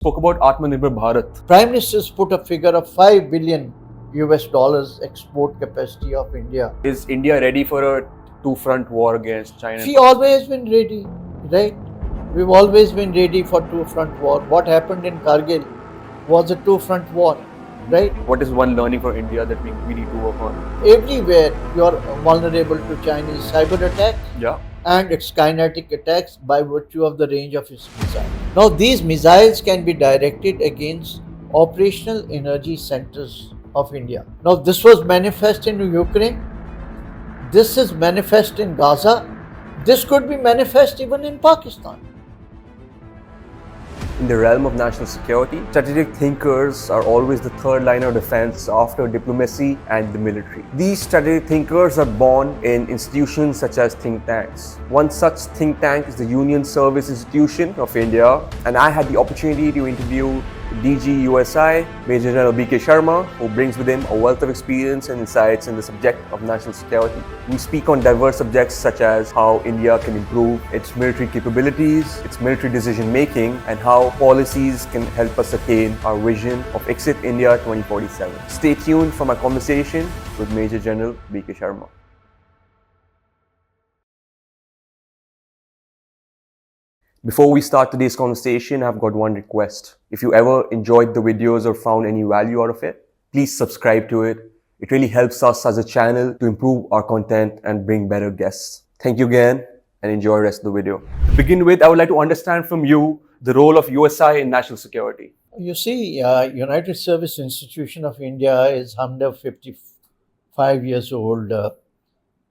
Spoke about Atmanirbhar Bharat. Prime Minister's put a figure of $5 billion export capacity of India. Is India ready for a two-front war against China? We always been ready, right? We've always been ready for two-front war. What happened in Kargil was a two-front war, right? What is one learning for India that we need to work on? Everywhere you're vulnerable to Chinese cyber attack and its kinetic attacks by virtue of the range of its missiles. Now these missiles can be directed against operational energy centers of India. Now this was manifest in Ukraine. This is manifest in Gaza. This could be manifest even in Pakistan. In the realm of national security, strategic thinkers are always the third line of defense after diplomacy and the military. These strategic thinkers are born in institutions such as think tanks. One such think tank is the Union Service Institution of India, and I had the opportunity to interview DG USI, Major Gen BK Sharma, who brings with him a wealth of experience and insights in the subject of national security. We speak on diverse subjects such as how India can improve its military capabilities, its military decision making, and how policies can help us attain our vision of Exit India 2047. Stay tuned for my conversation with Major General BK Sharma. Before we start today's conversation, I've got one request. If you ever enjoyed the videos or found any value out of it, please subscribe to it. It really helps us as a channel to improve our content and bring better guests. Thank you again and enjoy the rest of the video. To begin with, I would like to understand from you the role of USI in national security. You see, United Service Institution of India is 155 years old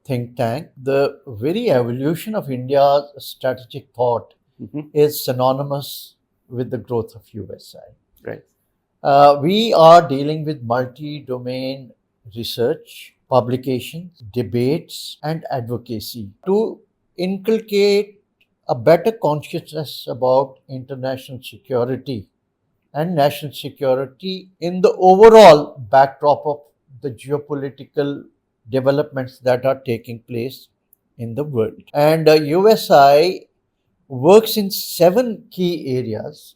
think tank. The very evolution of India's strategic thought is synonymous with the growth of USI. Right. We are dealing with multi-domain research, publications, debates, and advocacy to inculcate a better consciousness about international security and national security in the overall backdrop of the geopolitical developments that are taking place in the world. And USI works in 7 key areas.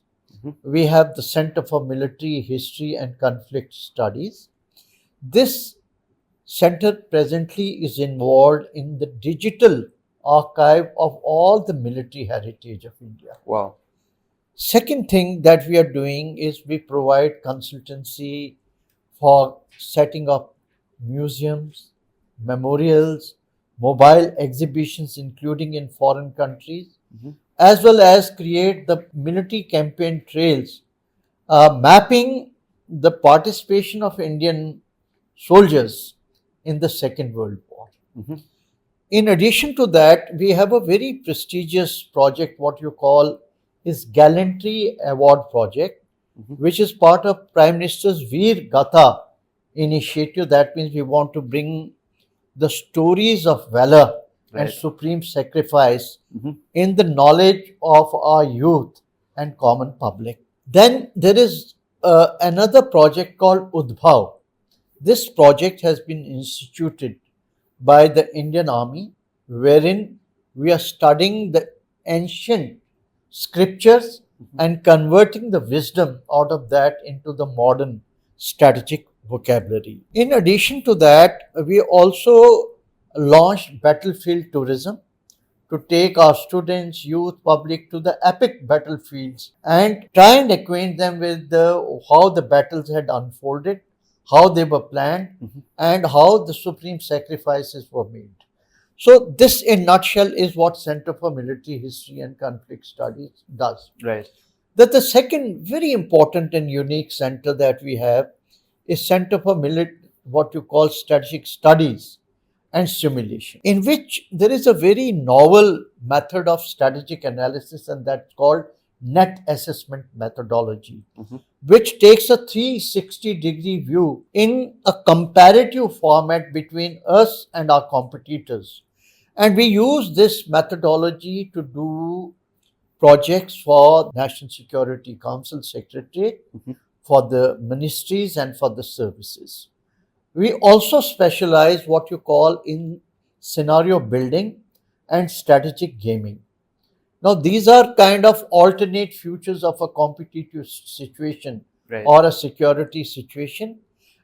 We have the Center for Military History and Conflict Studies. This center presently is involved in the digital archive of all the military heritage of India. Wow. Second thing that we are doing is we provide consultancy for setting up museums, memorials, mobile exhibitions, including in foreign countries, as well as create the military campaign trails, mapping the participation of Indian soldiers in the Second World War. In addition to that, we have a very prestigious project, what you call is Gallantry Award Project, which is part of Prime Minister's Veer Gatha initiative. That means we want to bring the stories of valor and supreme sacrifice in the knowledge of our youth and common public. Then there is another project called Udbhav. This project has been instituted by the Indian Army, wherein we are studying the ancient scriptures and converting the wisdom out of that into the modern strategic vocabulary. In addition to that, we also launched battlefield tourism to take our students, youth, public to the epic battlefields and try and acquaint them with how the battles had unfolded, how they were planned, and how the supreme sacrifices were made. So this in a nutshell is what Center for Military History and Conflict Studies does. Right. That the second very important and unique center that we have is Center for what you call Strategic Studies and Simulation, in which there is a very novel method of strategic analysis, and that's called net assessment methodology, which takes a 360-degree view in a comparative format between us and our competitors. And we use this methodology to do projects for National Security Council Secretariat, for the ministries and for the services. We also specialize what you call in scenario building and strategic gaming. Now, these are kind of alternate futures of a competitive situation Right. or a security situation.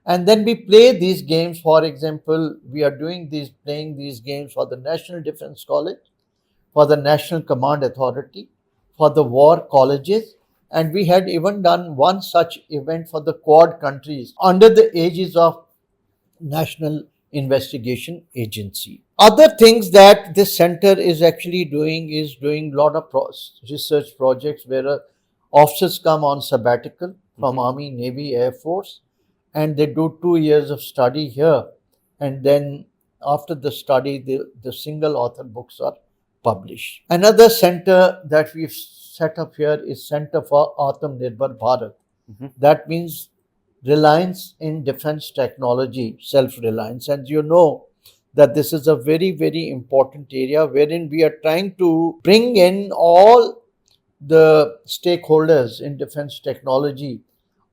And then we play these games. For example, we are playing these games for the National Defense College, for the National Command Authority, for the war colleges, and we had even done one such event for the Quad countries under the aegis of National Investigation Agency. Other things that this center is actually doing is doing a lot of research projects where officers come on sabbatical from Army, Navy, Air Force, and they do 2 years of study here, and then after the study, the single author books are published. Another center that we've set up here is Center for Atmanirbhar Bharat. That means reliance in defense technology, self-reliance. And you know that this is a very, very important area wherein we are trying to bring in all the stakeholders in defense technology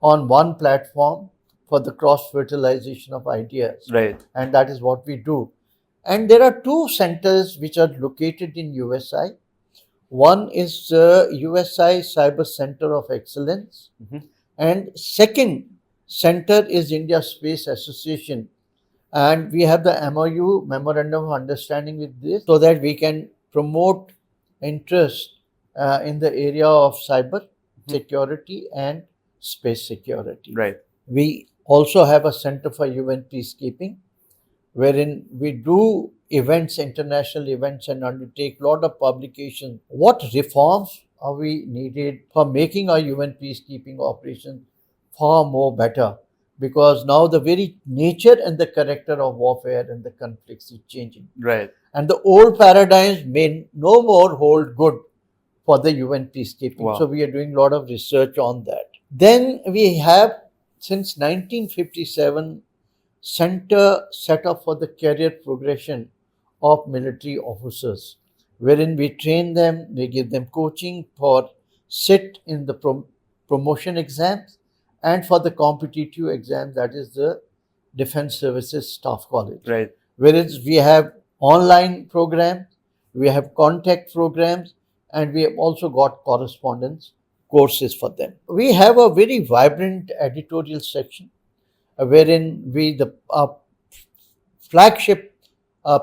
on one platform for the cross-fertilization of ideas. Right. And that is what we do. And there are two centers which are located in USI. One is USI Cyber Center of Excellence, and second center is India Space Association. And we have the MOU, Memorandum of Understanding, with this so that we can promote interest in the area of cyber security and space security. Right. We also have a Center for UN Peacekeeping, wherein we do events, international events, and undertake a lot of publications. What reforms are we needed for making our UN peacekeeping operation far more better? Because now the very nature and the character of warfare and the conflicts is changing. Right. And the old paradigms may no more hold good for the UN peacekeeping. Wow. So we are doing a lot of research on that. Then we have, since 1957, center set up for the career progression of military officers, wherein we train them, we give them coaching for sit in the promotion exams and for the competitive exams, that is the Defense Services Staff College. Right. Whereas we have online programs, we have contact programs, and we have also got correspondence courses for them. We have a very vibrant editorial section wherein the flagship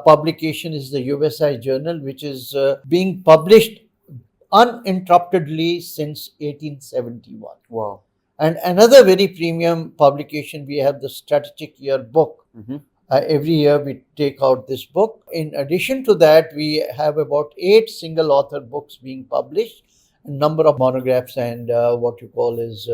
publication is the USI Journal, which is being published uninterruptedly since 1871. Wow. And another very premium publication, we have the Strategic Yearbook. Every year we take out this book. In addition to that, we have about 8 single author books being published, a number of monographs, and what you call is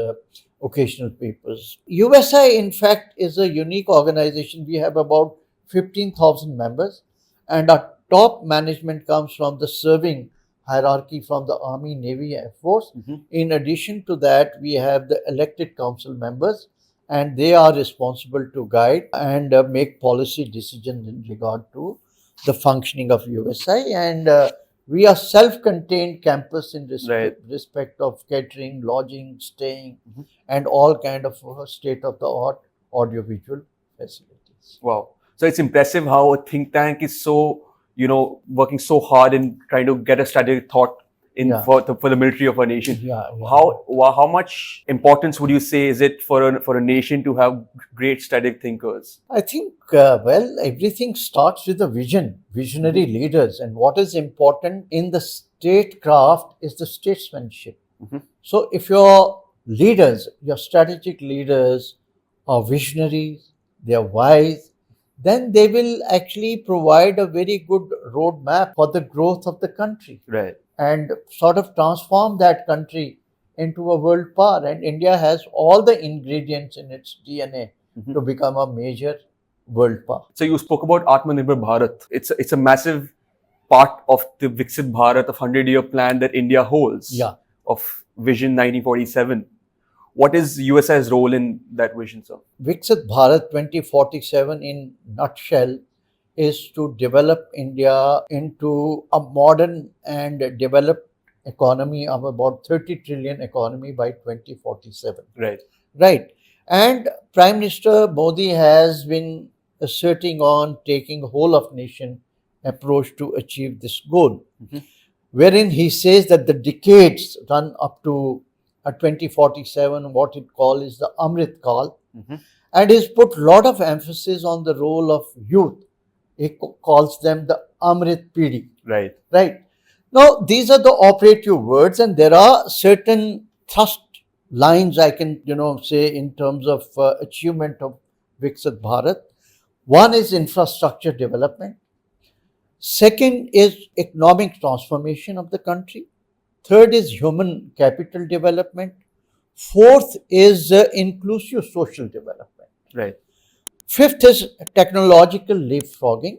occasional papers. USI, in fact, is a unique organization. We have about 15,000 members, and our top management comes from the serving hierarchy from the Army, Navy, Air Force. In addition to that, we have the elected council members, and they are responsible to guide and make policy decisions in regard to the functioning of USI. And we are self-contained campus in respect of catering, lodging, staying, and all kind of state-of-the-art audiovisual facilities. Wow. So it's impressive how a think tank is so, working so hard in trying to get a strategic thought in for the military of a nation. How much importance would you say is it for a nation to have great strategic thinkers? I think everything starts with a visionary leaders, and what is important in the statecraft is the statesmanship. So if your leaders, your strategic leaders are visionaries, they are wise, then they will actually provide a very good roadmap for the growth of the country. Right. And sort of transform that country into a world power. And India has all the ingredients in its DNA to become a major world power. So you spoke about Atmanirbhar Bharat. It's a massive part of the Viksit Bharat, of 100-year plan that India holds of Vision 1947. What is USI's role in that vision, sir? Viksit Bharat 2047 in nutshell is to develop India into a modern and developed economy of about 30 trillion economy by 2047. Right. And Prime Minister Modi has been asserting on taking whole of nation approach to achieve this goal. wherein he says that the decades run up to 2047, what it calls is the Amrit Kal, and he's put a lot of emphasis on the role of youth. He calls them the Amrit Pidi. Right. Right. Now, these are the operative words, and there are certain thrust lines I can, say in terms of achievement of Viksit Bharat. One is infrastructure development. Second is economic transformation of the country. Third is human capital development. Fourth is inclusive social development. Right. Fifth is technological leapfrogging.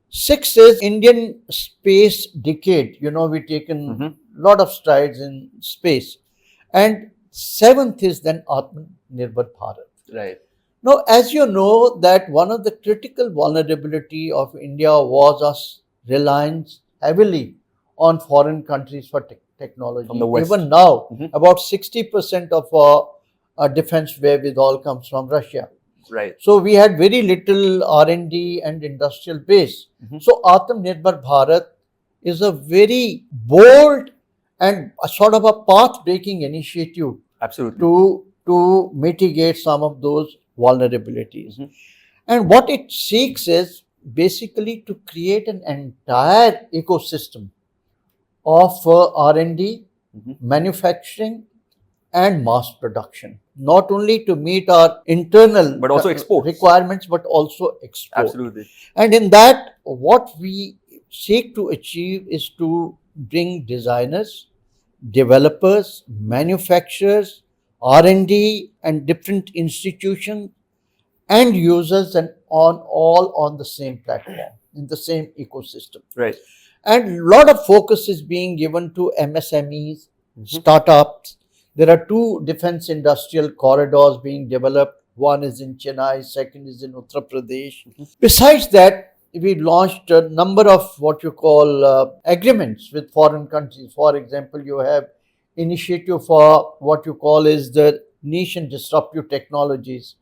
Sixth is Indian space decade. We've taken a lot of strides in space. And seventh is then Atmanirbhar Bharat. Right. Now, as you know, that one of the critical vulnerability of India was us reliance heavily on foreign countries for technology. From the West. Even now, about 60% of our defense wherewithal comes from Russia. Right. So we had very little R&D and industrial base. So Atmanirbhar Bharat is a very bold and a sort of a path-breaking initiative. Absolutely. To mitigate some of those vulnerabilities. And what it seeks is basically to create an entire ecosystem of R&D, manufacturing, and mass production, not only to meet our internal but also requirements, but also export. Absolutely. And in that, what we seek to achieve is to bring designers, developers, manufacturers, R&D, and different institutions and users, and all on the same platform, in the same ecosystem. Right. And a lot of focus is being given to MSMEs, startups. There are two defense industrial corridors being developed. One is in Chennai, second is in Uttar Pradesh. Besides that, we launched a number of what you call agreements with foreign countries. For example, you have initiative for what you call is the niche and disruptive technologies,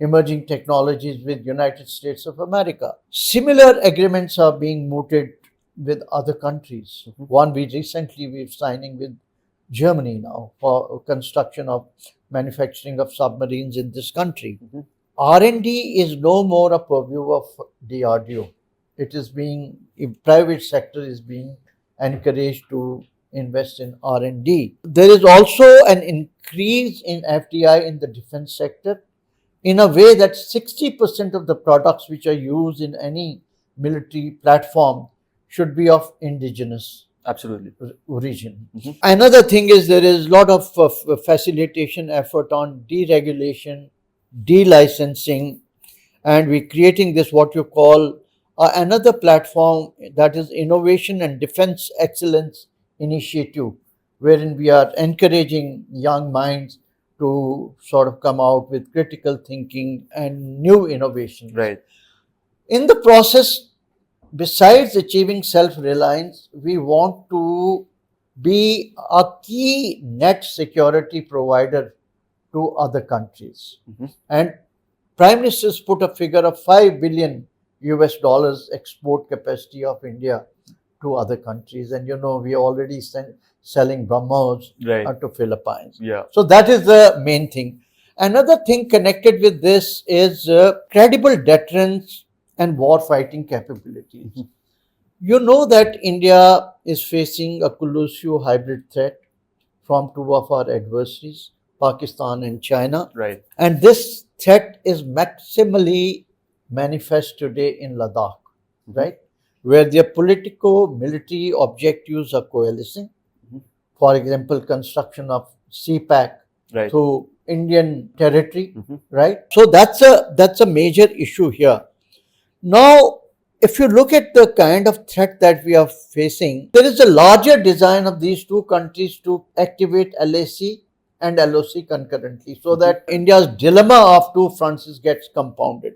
emerging technologies with United States of America. Similar agreements are being mooted with other countries. One we're signing with Germany now for construction of manufacturing of submarines in this country. R&D is no more a purview of DRDO. It is private sector is being encouraged to invest in R&D. There is also an increase in FDI in the defense sector in a way that 60% of the products which are used in any military platform should be of indigenous origin. Another thing is there is a lot of facilitation effort on deregulation, delicensing, and we're creating this what you call another platform, that is innovation and defense excellence initiative, wherein we are encouraging young minds to sort of come out with critical thinking and new innovations. Right. In the process, besides achieving self-reliance, we want to be a key net security provider to other countries. And Prime Minister's put a figure of $5 billion export capacity of India to other countries. And we are already selling BrahMos to Philippines. Yeah. So that is the main thing. Another thing connected with this is credible deterrence and war fighting capabilities. You know that India is facing a colossal hybrid threat from two of our adversaries, Pakistan and China. Right. And this threat is maximally manifest today in Ladakh, right? Where their politico-military objectives are coalescing. For example, construction of CPAC to Indian territory, right? So that's a major issue here. Now, if you look at the kind of threat that we are facing, there is a larger design of these two countries to activate LAC and LOC concurrently, so that India's dilemma of two fronts gets compounded.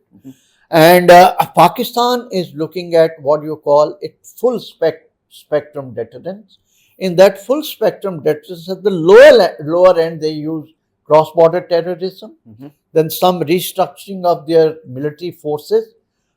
And Pakistan is looking at what you call it full spectrum deterrence. In that full spectrum deterrence, at the lower end, they use cross-border terrorism, then some restructuring of their military forces,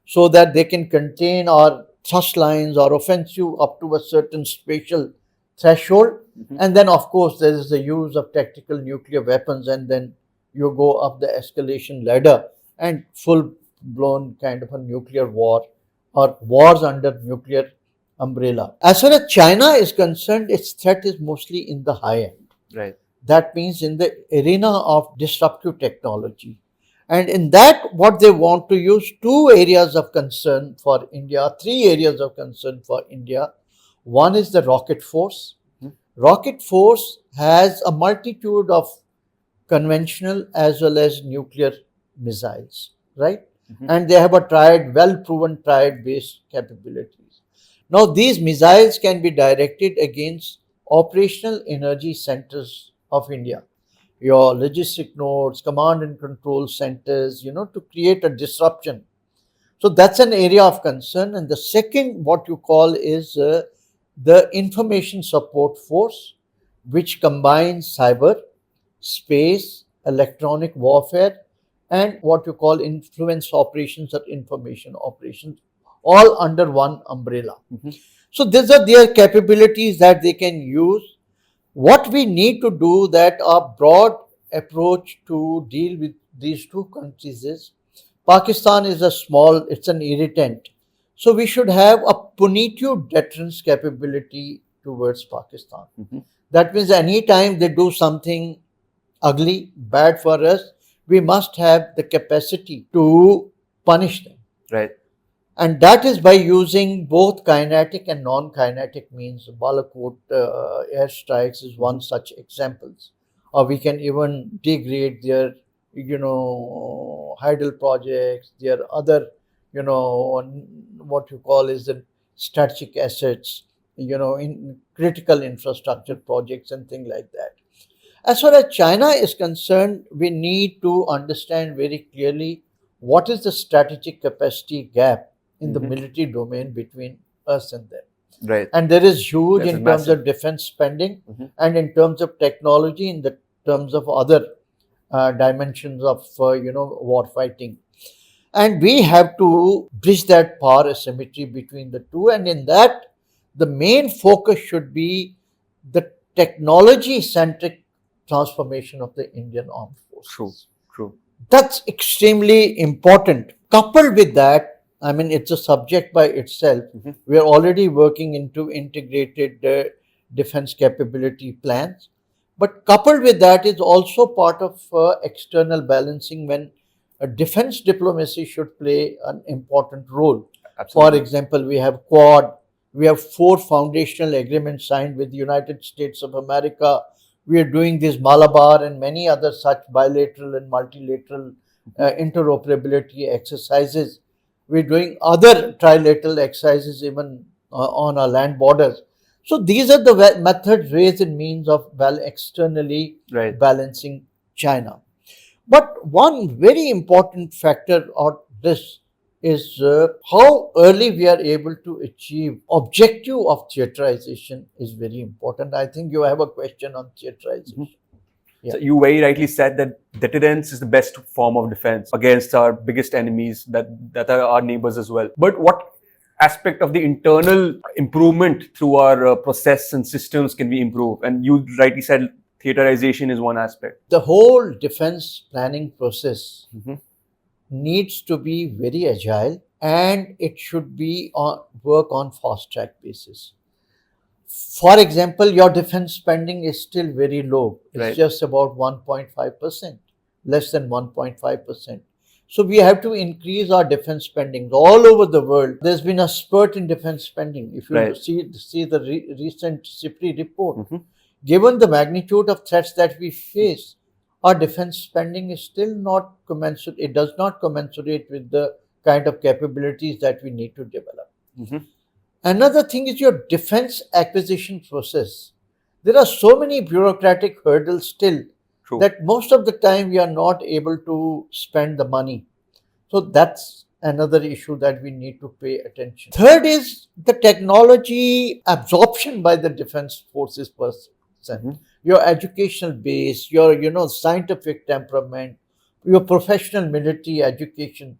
so that they can contain or thrust lines or offensive up to a certain spatial threshold. And then, of course, there is the use of tactical nuclear weapons, and then you go up the escalation ladder and full blown kind of a nuclear war or wars under nuclear umbrella. As far as China is concerned, its threat is mostly in the high end. Right. That means in the arena of disruptive technology. And in that, what they want to use two areas of concern for India, three areas of concern for India. One is the rocket force. Rocket force has a multitude of conventional as well as nuclear missiles, right? And they have a tried, well proven triad based capabilities. Now, these missiles can be directed against operational energy centers of India, your logistic nodes, command and control centers, to create a disruption. So that's an area of concern. And the second, what you call, is the information support force, which combines cyber, space, electronic warfare, and what you call influence operations or information operations, all under one umbrella. So these are their capabilities that they can use. What we need to do, that our broad approach to deal with these two countries is, Pakistan is it's an irritant. So we should have a punitive deterrence capability towards Pakistan. That means anytime they do something ugly, bad for us, we must have the capacity to punish them. Right. And that is by using both kinetic and non-kinetic means. Balakot airstrikes is one such examples. Or we can even degrade their, hydel projects, their other, what you call is the strategic assets, in critical infrastructure projects and things like that. As far as China is concerned, we need to understand very clearly what is the strategic capacity gap in the military domain between us and them. Right. And there is huge This in is terms massive. of defense spending and in terms of technology, in the terms of other dimensions of war fighting. And we have to bridge that power asymmetry between the two. And in that, the main focus should be the technology centric transformation of the Indian armed forces. True. That's extremely important. Coupled with that, I mean, it's a subject by itself. We are already working into integrated defense capability plans. But coupled with that is also part of external balancing, when defense diplomacy should play an important role. Absolutely. For example, we have Quad, we have 4 foundational agreements signed with the United States of America. We are doing this Malabar and many other such bilateral and multilateral interoperability exercises. We're doing other trilateral exercises even on our land borders. So these are the methods, ways and means of externally balancing China. But one very important factor of this is how early we are able to achieve objective of theaterization is very important. I think you have a question on theaterization. Yeah. So you very rightly said that deterrence is the best form of defense against our biggest enemies that are our neighbors as well. But what aspect of the internal improvement through our process and systems can we improve? And you rightly said theaterization is one aspect. The whole defense planning process needs to be very agile, and it should be work on fast track basis. For example, your defense spending is still very low. It's just about 1.5%, less than 1.5%. So we have to increase our defense spending all over the world. There's been a spurt in defense spending. If you see the recent CIPRI report, given the magnitude of threats that we face, our defense spending is still not commensurate. It does not commensurate with the kind of capabilities that we need to develop. Another thing is your defense acquisition process. There are so many bureaucratic hurdles still that most of the time we are not able to spend the money. So that's another issue that we need to pay attention. Third is the technology absorption by the defense forces person. Your educational base, your scientific temperament, your professional military education.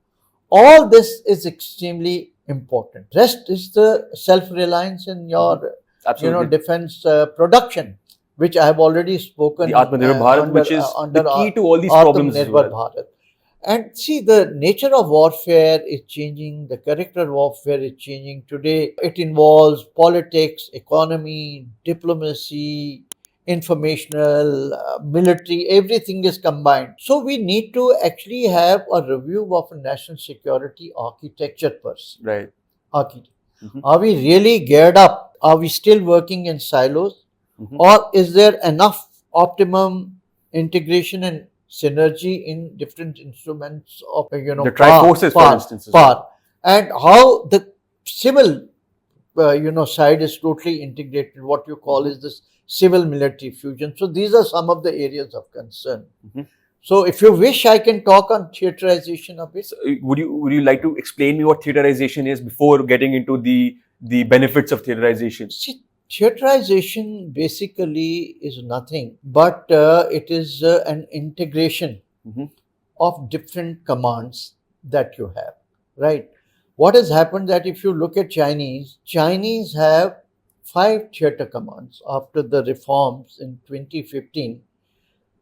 All this is extremely important. Rest is the self-reliance in your Absolutely. defense production, which I have already spoken The Atmanirbhar Bharat, which is the key to all these problems as Atmanirbhar well. Bharat. And see, the nature of warfare is changing, the character of warfare is changing. Today, it involves politics, economy, diplomacy, informational, military, everything is combined. So, we need to actually have a review of national security architecture first. Right. Are we really geared up? Are we still working in silos? Or is there enough optimum integration and synergy in different instruments of The tri-forces, for instance, as well. and how the civil side is totally integrated, what you call is this civil military fusion. So these are some of the areas of concern. So if you wish, I can talk on theaterization a bit. So, would you like to explain me what theaterization is before getting into the benefits of theaterization? See, theaterization basically is nothing but it is an integration of different commands that you have, right? What has happened that if you look at Chinese have 5 theater commands. After the reforms in 2015,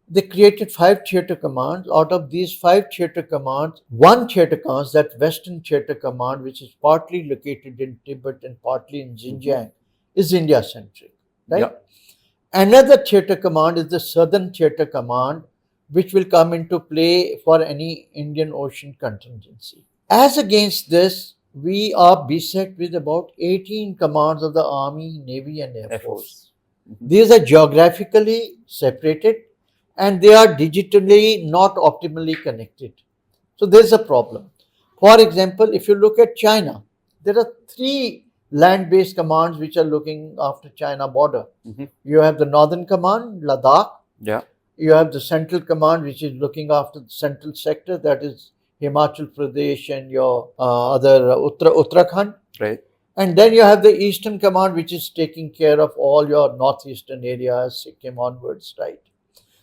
they created 5 theater commands. Out of these 5 theater commands, one theater command, that Western theater command, which is partly located in Tibet and partly in Xinjiang, is India centric, right? Yeah. Another theater command is the Southern Theater Command, which will come into play for any Indian Ocean contingency. As against this, we are beset with about 18 commands of the Army, Navy, and Air Force. These are geographically separated and they are digitally not optimally connected. So there's a problem. For example, if you look at China, there are 3 land-based commands which are looking after China border. You have the Northern Command, Ladakh. Yeah. You have the Central Command, which is looking after the central sector, that is Himachal Pradesh and your Uttarakhand. Right. And then you have the Eastern Command, which is taking care of all your northeastern areas, Sikkim onwards, right?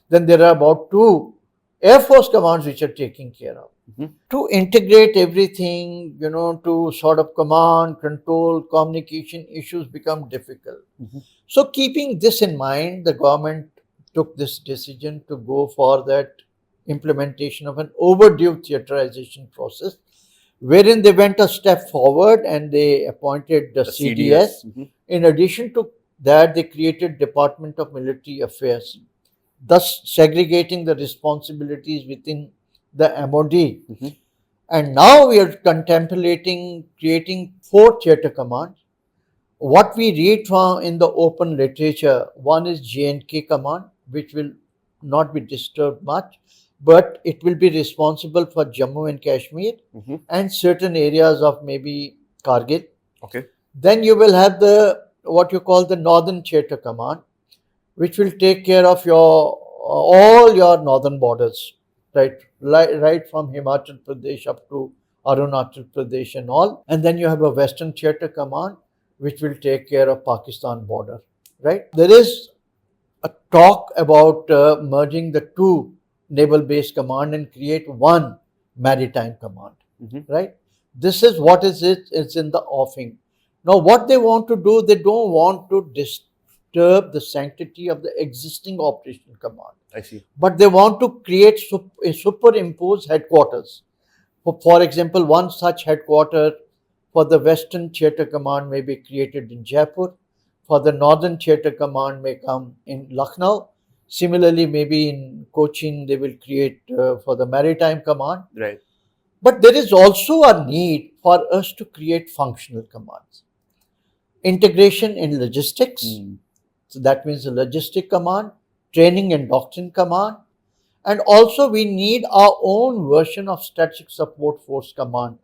Then there are about 2 Air Force commands which are taking care of. To integrate everything, to sort of command, control, communication issues become difficult. So keeping this in mind, the government took this decision to go for that implementation of an overdue theaterization process, wherein they went a step forward and they appointed the CDS. In addition to that, they created Department of Military Affairs, thus segregating the responsibilities within the MOD. And now we are contemplating creating 4 theater commands. What we read from in the open literature, one is J&K command, which will not be disturbed much, but it will be responsible for Jammu and Kashmir and certain areas of maybe Kargil. Okay. Then you will have what you call the Northern Theater Command, which will take care of all your northern borders, right from Himachal Pradesh up to Arunachal Pradesh and all. And then you have a Western Theater Command, which will take care of Pakistan border, right? There is a talk about merging the 2 naval-based command and create 1 maritime command, right? This is what it's in the offing. Now, what they want to do, they don't want to disturb the sanctity of the existing operational command. I see. But they want to create a superimposed headquarters. For example, one such headquarter for the Western Theater Command may be created in Jaipur. For the Northern Theater Command may come in Lucknow. Similarly, maybe in Cochin, they will create for the Maritime Command. Right. But there is also a need for us to create functional commands. Integration in logistics. So that means the logistic command, training and doctrine command. And also we need our own version of strategic support force command,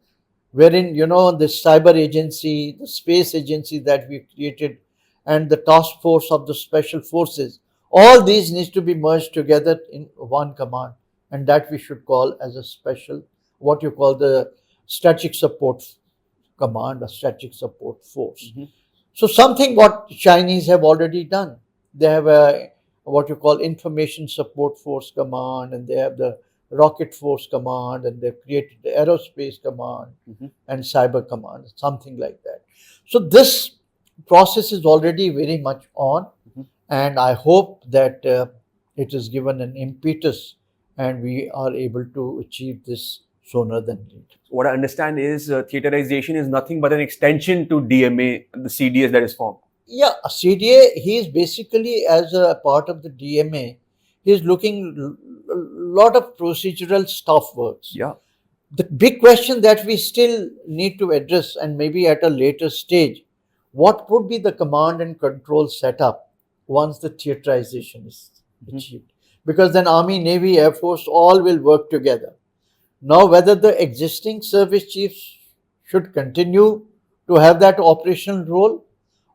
wherein, the cyber agency, the space agency that we created, and the task force of the special forces, all these needs to be merged together in one command, and that we should call as a special, what you call the strategic support command or strategic support force. So something what Chinese have already done. They have a what you call information support force command, and they have the Rocket Force Command, and they've created the Aerospace Command and Cyber Command, something like that. So this process is already very much on, and I hope that it is given an impetus and we are able to achieve this sooner than later. What I understand is theaterization is nothing but an extension to DMA, the CDS that is formed. Yeah, CDA, he is basically, as a part of the DMA, he is looking a lot of procedural stuff works. Yeah. The big question that we still need to address, and maybe at a later stage, what would be the command and control setup once the theaterization is achieved? Because then Army, Navy, Air Force all will work together. Now, whether the existing service chiefs should continue to have that operational role,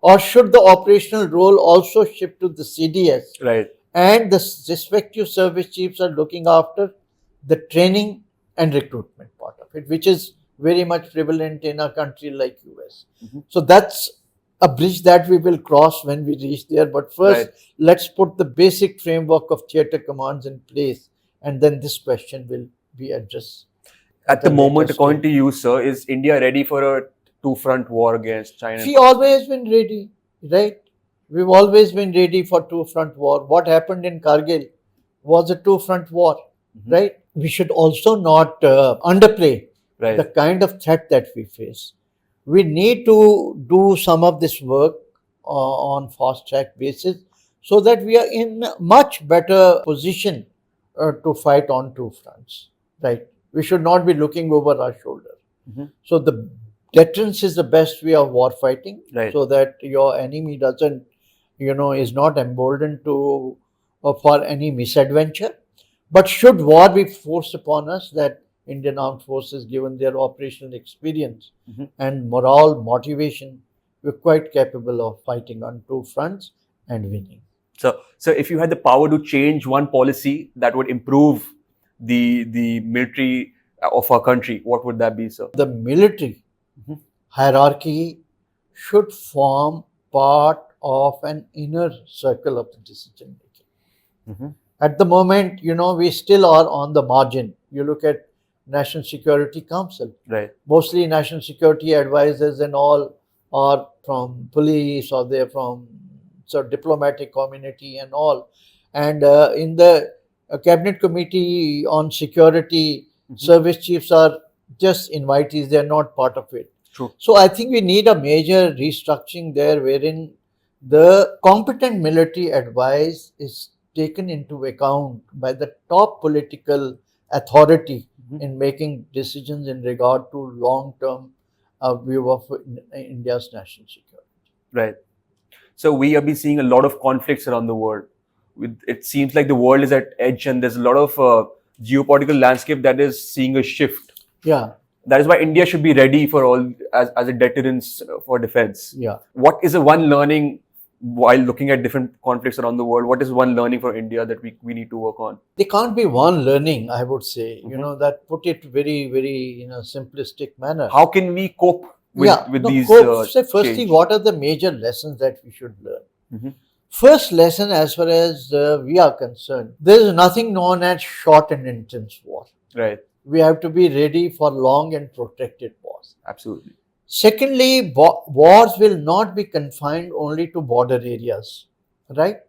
or should the operational role also shift to the CDS? Right. And the respective service chiefs are looking after the training and recruitment part of it, which is very much prevalent in a country like US. So that's a bridge that we will cross when we reach there. But first, let's put the basic framework of theater commands in place, and then this question will be addressed. At the moment, according to you, sir, is India ready for a two-front war against China? We always been ready, right? We've always been ready for two-front war. What happened in Kargil was a two-front war, right? We should also not underplay the kind of threat that we face. We need to do some of this work on fast-track basis so that we are in a much better position to fight on two fronts, right? We should not be looking over our shoulder. So the deterrence is the best way of war fighting, so that your enemy doesn't, is not emboldened to for any misadventure. But should war be forced upon us, that Indian Armed Forces, given their operational experience and moral motivation, we're quite capable of fighting on two fronts and winning. So if you had the power to change one policy that would improve the military of our country, what would that be, sir? The military hierarchy should form part of an inner circle of the decision making. At the moment, we still are on the margin. You look at National Security Council. Mostly National Security advisors and all are from police, or they're from diplomatic community and all. And in the Cabinet Committee on Security, service chiefs are just invitees. They're not part of it. True. So I think we need a major restructuring there, wherein the competent military advice is taken into account by the top political authority in making decisions in regard to long-term view of India's national security. Right. So we have been seeing a lot of conflicts around the world. It seems like the world is at edge, and there's a lot of geopolitical landscape that is seeing a shift. Yeah. That is why India should be ready for all as a deterrence for defense. Yeah. What is the one learning while looking at different conflicts around the world? What is one learning for India that we need to work on? There can't be one learning, I would say. That put it very, very in a simplistic manner. How can we cope with these firstly, change? what are the major lessons that we should learn? First lesson, as far as we are concerned, there is nothing known as short and intense war. Right. We have to be ready for long and protracted wars. Absolutely. Secondly, wars will not be confined only to border areas, right?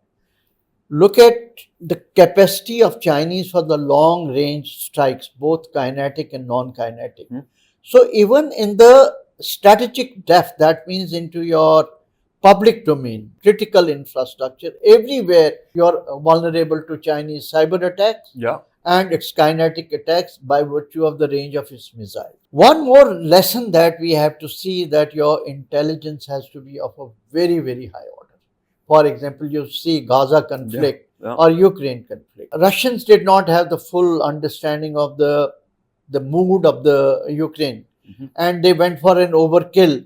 Look at the capacity of Chinese for the long-range strikes, both kinetic and non-kinetic. So even in the strategic depth, that means into your public domain, critical infrastructure, everywhere you're vulnerable to Chinese cyber attacks. Yeah. And its kinetic attacks by virtue of the range of its missile. One more lesson that we have to see, that your intelligence has to be of a very, very high order. For example, you see Gaza conflict or Ukraine conflict. Russians did not have the full understanding of the mood of the Ukraine, and they went for an overkill.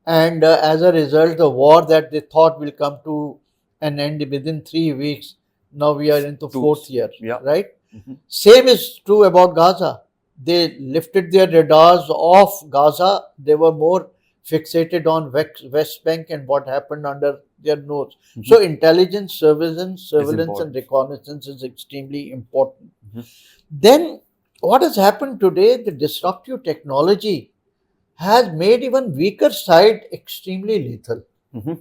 And as a result, the war that they thought will come to an end within 3 weeks, now we are into fourth year, right? Same is true about Gaza. They lifted their radars off Gaza. They were more fixated on West Bank and what happened under their nose. So intelligence, surveillance and reconnaissance is extremely important. Then what has happened today, the disruptive technology has made even weaker side extremely lethal. Hmm.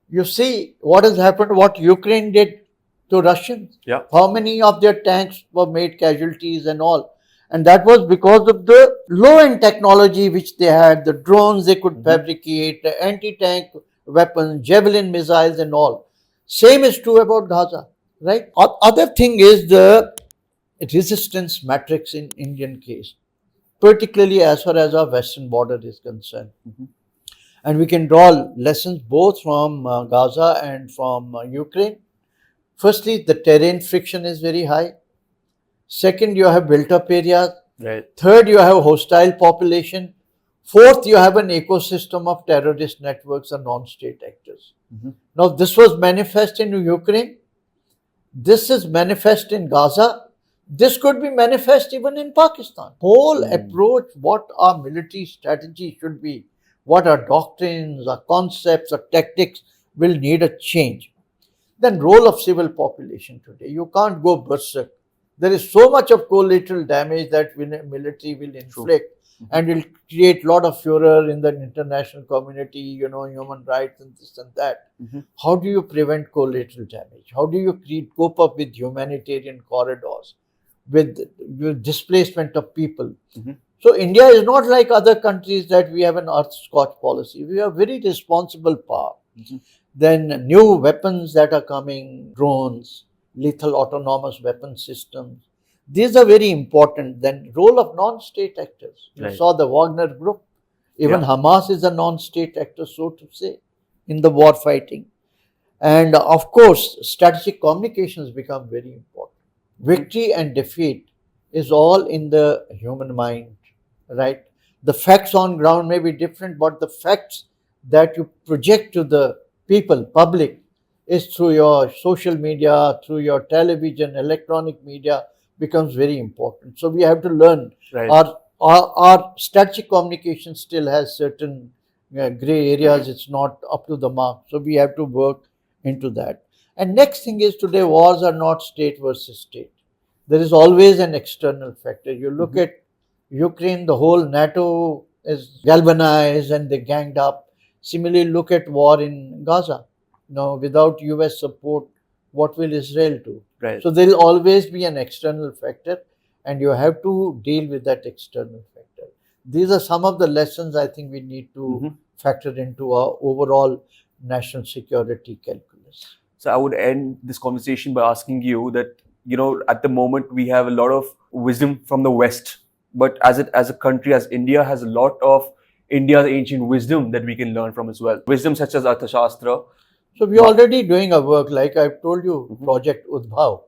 You see what has happened, what Ukraine did to Russians. Yeah. How many of their tanks were made casualties and all. And that was because of the low end technology which they had, the drones they could fabricate, the anti tank weapons, javelin missiles, and all. Same is true about Gaza, right? Other thing is the resistance matrix in Indian case, particularly as far as our western border is concerned. And we can draw lessons both from Gaza and from Ukraine. Firstly, the terrain friction is very high. Second, you have built up areas. Right. Third, you have hostile population. Fourth, you have an ecosystem of terrorist networks and non-state actors. Now, this was manifest in Ukraine. This is manifest in Gaza. This could be manifest even in Pakistan. Whole approach, what our military strategy should be, what our doctrines, our concepts, our tactics will need a change. Then role of civil population today. You can't go berserk. There is so much of collateral damage that military will inflict and will create a lot of furor in the international community, human rights and this and that. How do you prevent collateral damage? How do you cope up with humanitarian corridors, with displacement of people? So India is not like other countries that we have an earth-scorch policy. We are very responsible power. Then new weapons that are coming, drones, lethal autonomous weapon systems. These are very important. Then role of non-state actors. You saw the Wagner group. Even Hamas is a non-state actor, so to say, in the war fighting. And of course, strategic communications become very important. Victory and defeat is all in the human mind, right? The facts on ground may be different, but the facts that you project to the people, public, is through your social media, through your television, electronic media becomes very important. So we have to learn. Our strategic communication still has certain gray areas. It's not up to the mark. So we have to work into that. And next thing is today wars are not state versus state. There is always an external factor. You look at Ukraine, the whole NATO is galvanized and they ganged up. Similarly, look at war in Gaza. Now, without US support, what will Israel do? So there will always be an external factor and you have to deal with that external factor. These are some of the lessons I think we need to factor into our overall national security calculus. So I would end this conversation by asking you that, at the moment we have a lot of wisdom from the West, but as a country, as India has a lot of India's ancient wisdom that we can learn from as well. Wisdom such as Arthashastra. So we are already doing a work, like I've told you, Project Udbhav,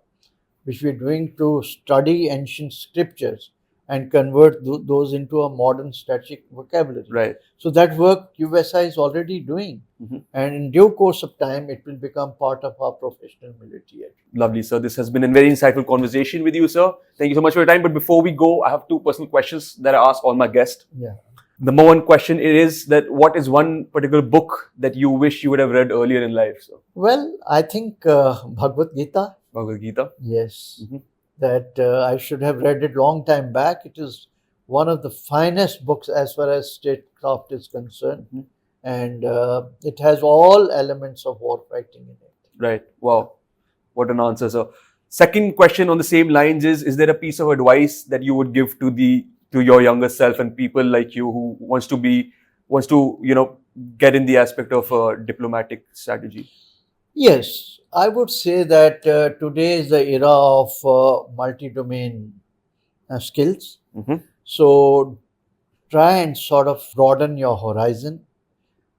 which we're doing to study ancient scriptures and convert those into a modern strategic vocabulary. So that work USI is already doing. And in due course of time, it will become part of our professional military. Lovely, sir. This has been a very insightful conversation with you, sir. Thank you so much for your time. But before we go, I have two personal questions that I ask all my guests. Number one question is that what is one particular book that you wish you would have read earlier in life, sir? Well, I think Bhagavad Gita. Bhagavad Gita? Yes. That I should have read it long time back. It is one of the finest books as far as statecraft is concerned. And it has all elements of war fighting in it. Right. Wow. What an answer, sir. Second question on the same lines is there a piece of advice that you would give to your younger self and people like you who wants to get in the aspect of diplomatic strategy? Yes, I would say that today is the era of multi-domain skills. So try and sort of broaden your horizon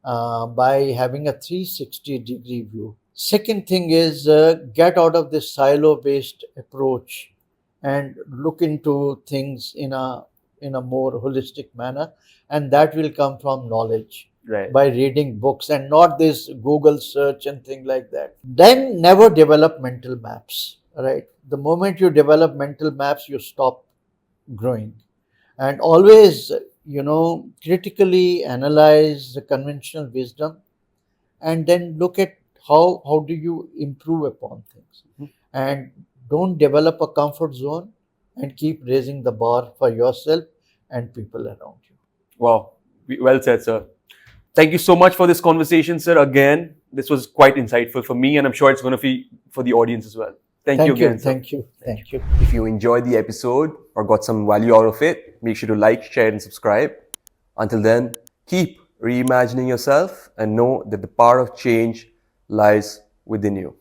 by having a 360-degree view. Second thing is get out of this silo-based approach and look into things in a more holistic manner, and that will come from knowledge. By reading books and not this Google search and thing like that. Then never develop mental maps, right? The moment you develop mental maps, you stop growing. And always, critically analyze the conventional wisdom and then look at how do you improve upon things. And don't develop a comfort zone. and keep raising the bar for yourself and people around you. Wow, well said, sir. Thank you so much for this conversation, sir. Again, this was quite insightful for me, and I'm sure it's going to be for the audience as well. Thank you again, sir. Thank you. If you enjoyed the episode or got some value out of it, make sure to like, share, and subscribe. Until then, keep reimagining yourself and know that the power of change lies within you.